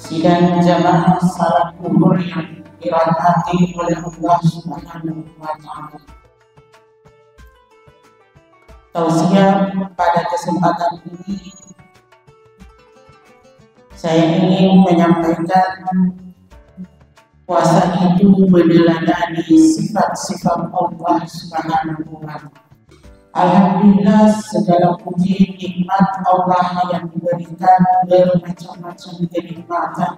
sidang jamaah salat zuhur yang dirahmati oleh Allah Subhanahu wa Ta'ala. Tausiah pada kesempatan ini saya ingin menyampaikan puasa itu meneladani sifat-sifat Allah Subhanahu wa Ta'ala. Alhamdulillah, segala puji nikmat Allah yang diberikan bermacam-macam kenikmatan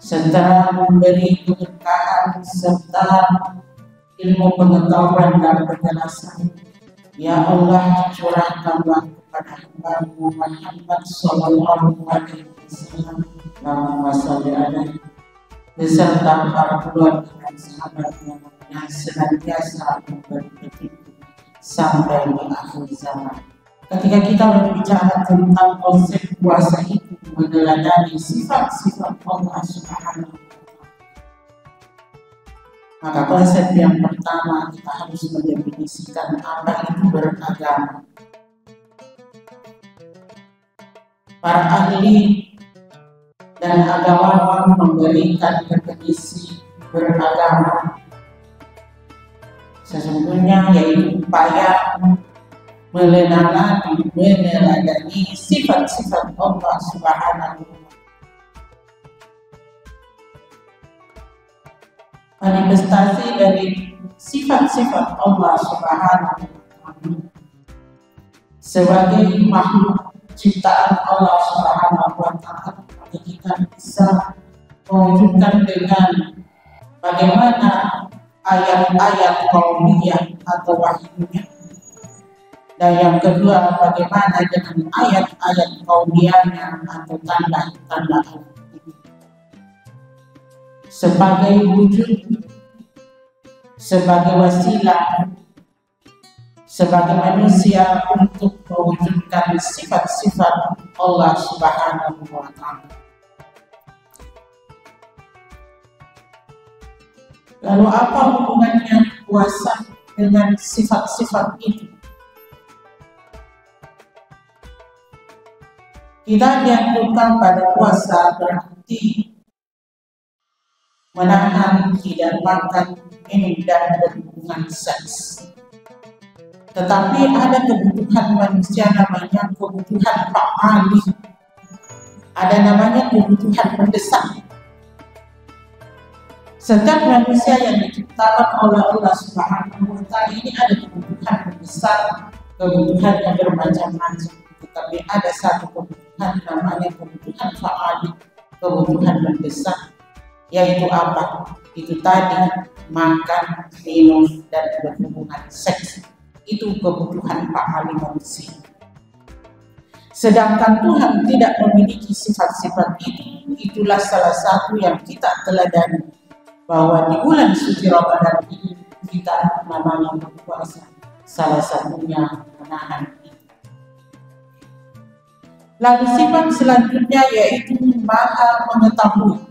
serta memberi keberkahan serta ilmu pengetahuan dan penjelasan. Ya Allah, curahkanlah kepada hamba-Mu Muhammad sallallahu alaihi wasallam, Allahumma shalli alaihi, beserta para keluarga dan sahabatnya yang senantiasa memberi petunjuk sampai di akhir zaman. Ketika kita berbicara tentang konsep puasa itu meneladani sifat-sifat Allah Subhanahu wa Ta'ala, maka konsep yang pertama kita harus mendefinisikan apa itu beragama. Para ahli dan agamawan memberikan definisi beragama sesungguhnya yaitu upaya meneladani sifat-sifat Allah Subhanahu wa Ta'ala. Manifestasi dari sifat-sifat Allah Subhanahu wa Ta'ala sebagai makhluk ciptaan Allah Subhanahu wa Ta'ala, maka kita bisa mewujudkan dengan bagaimana ayat-ayat kauniyah atau wahyunya, dan yang kedua bagaimana dengan ayat-ayat kauniyahnya atau tanda-tanda Allah sebagai wujud, sebagai wasilah, sebagai manusia untuk mewujudkan sifat-sifat Allah Subhanahu wa Ta'ala. Lalu apa hubungannya puasa dengan sifat-sifat itu? Kita dianjurkan pada puasa berarti menahan tidak makan, minum, dan berhubungan seks. Tetapi ada kebutuhan manusia namanya kebutuhan fa'ali, ada namanya kebutuhan mendesak. Setiap manusia yang diciptakan oleh Allah Subhanahu wa Ta'ala ini ada kebutuhan mendesak, kebutuhan yang bermacam-macam. Tetapi ada satu kebutuhan namanya kebutuhan fa'ali, kebutuhan mendesak, yaitu apa? Itu tadi makan, minum, dan berhubungan seks. Itu kebutuhan fa'ali manusia. Sedangkan Tuhan tidak memiliki sifat-sifat itu. Itulah salah satu yang kita teladani, bahwa di bulan suci Ramadan ini kita namanya berpuasa, salah satunya menahan itu. Lalu sifat selanjutnya yaitu maha mengetahui.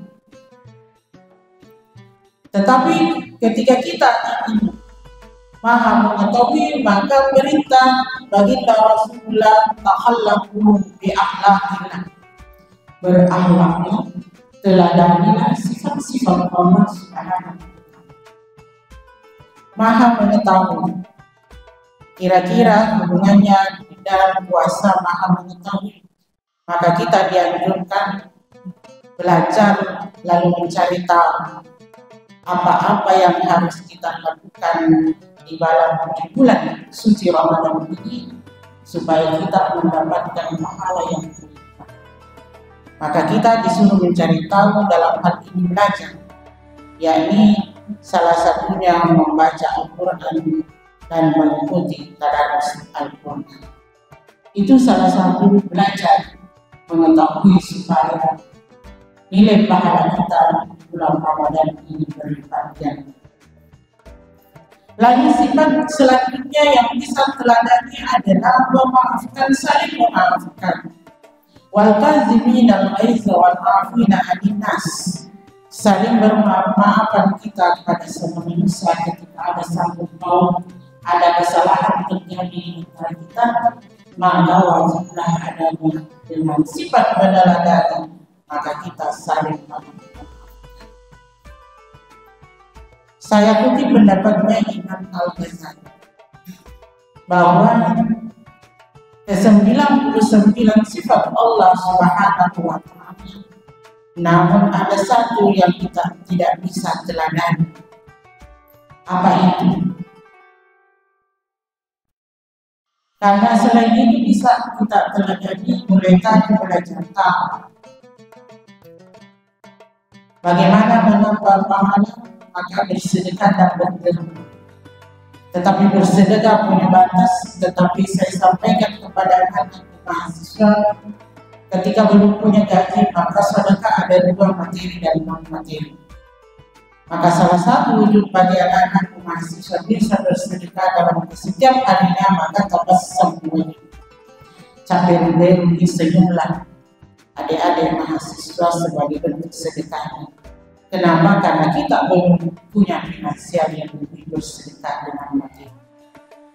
Tetapi ketika kita ingin maha mengetahui, maka perintah baginda Rasulullah takhallaqu bi akhlaqillah, berakhlaklah, teladanilah sifat-sifat Allah Subhanahu wa Ta'ala. Maha mengetahui, kira-kira hubungannya dalam puasa maha mengetahui, maka kita dianjurkan belajar lalu mencari tahu apa-apa yang harus kita lakukan di bulan suci Ramadan ini supaya kita mendapatkan pahala yang berlipat. Maka kita disuruh mencari tahu dalam hal ini belajar, yakni salah satunya membaca Al-Quran dan mengikuti tadarus Al-Quran. Itu salah satu belajar mengetahui supaya nilai pahala kita bulan Ramadan ini berlipat ganda. Lalu sifat selanjutnya yang bisa teladani adalah memaafkan, saling memaafkan. Wal kazimina al-ghaiza wal 'afina 'anil nas. Saling bermaafan kita kepada semua manusia ketika ada sangkut paut, ada kesalahan terjadi antara kita, maka wajiblah adanya dengan sifat meneladani maka kita saling memaafkan. Saya kutip pendapatnya Imam Al-Ghazali bahwa ke-99 sifat Allah Subhanahu wa Ta'ala, namun ada satu yang kita tidak bisa teladani. Apa itu? Karena selain itu bisa kita teladani mereka yang belajar taat. Bagaimana menambah pahala? Maka bersedekah dan berderma. Tetapi bersedekah punya batas. Tetapi saya sampaikan kepada anak-anak mahasiswa, ketika belum punya gaji, maka sedekah ada dua, materi dan non materi. Maka salah satu wujud bagi anak-anak mahasiswa bisa bersedekah dalam setiap harinya, maka tambah semuanya. Sampai beri sejumlah adik-adik mahasiswa sebagai bentuk sedekahnya. Kenapa? Karena kita belum punya finansial yang lebih bersedekah dengan materi.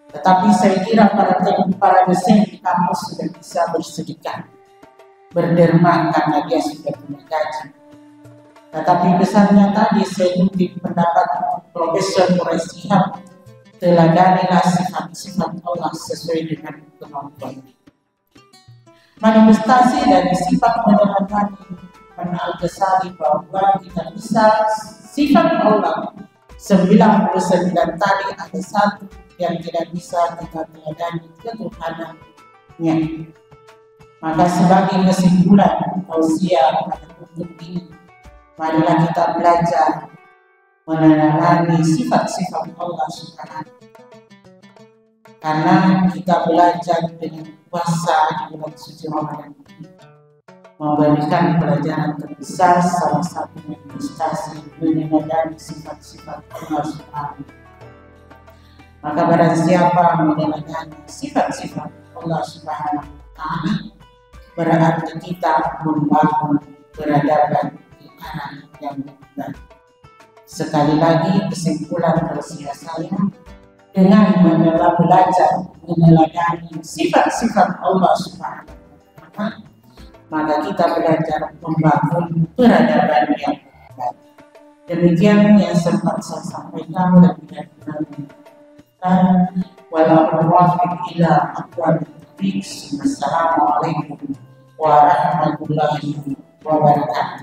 Tetapi saya kira para dosen di kampus sudah bisa bersedekah, berderma karena dia sudah punya gaji. Tetapi besarnya tadi saya kutip pendapat Profesor Quraisy, teladanilah sifat-sifat Allah sesuai dengan kemampuan. Manifestasi dari sifat meneladani Al-Ghazali bahwa kita bisa sifat Allah 99 tadi ada satu yang tidak bisa kita teladani, ketuhanannya. Maka sebagai kesimpulan tausiah pada untuk ini, marilah kita belajar meneladani sifat-sifat Allah Subhanahu. Karena kita belajar dengan puasa di bulan suci Ramadan ini memberikan pelajaran terbesar, salah satu manifestasi meneladani sifat-sifat Allah Subhanahu. Maka barang siapa meneladani sifat-sifat Allah Subhanahu wa Ta'ala, berarti kita membangun peradaban ke arah yang benar. Sekali lagi kesimpulan tausiah saya, dengan belajar meneladani sifat-sifat Allah Subhanahu wa Ta'ala, maka kita belajar membangun peradaban yang baik. Demikian yang sempat saya sampaikan dan tidak dan wallahualam ila aqwamit thoriq. Assalamualaikum warahmatullahi wabarakatuh.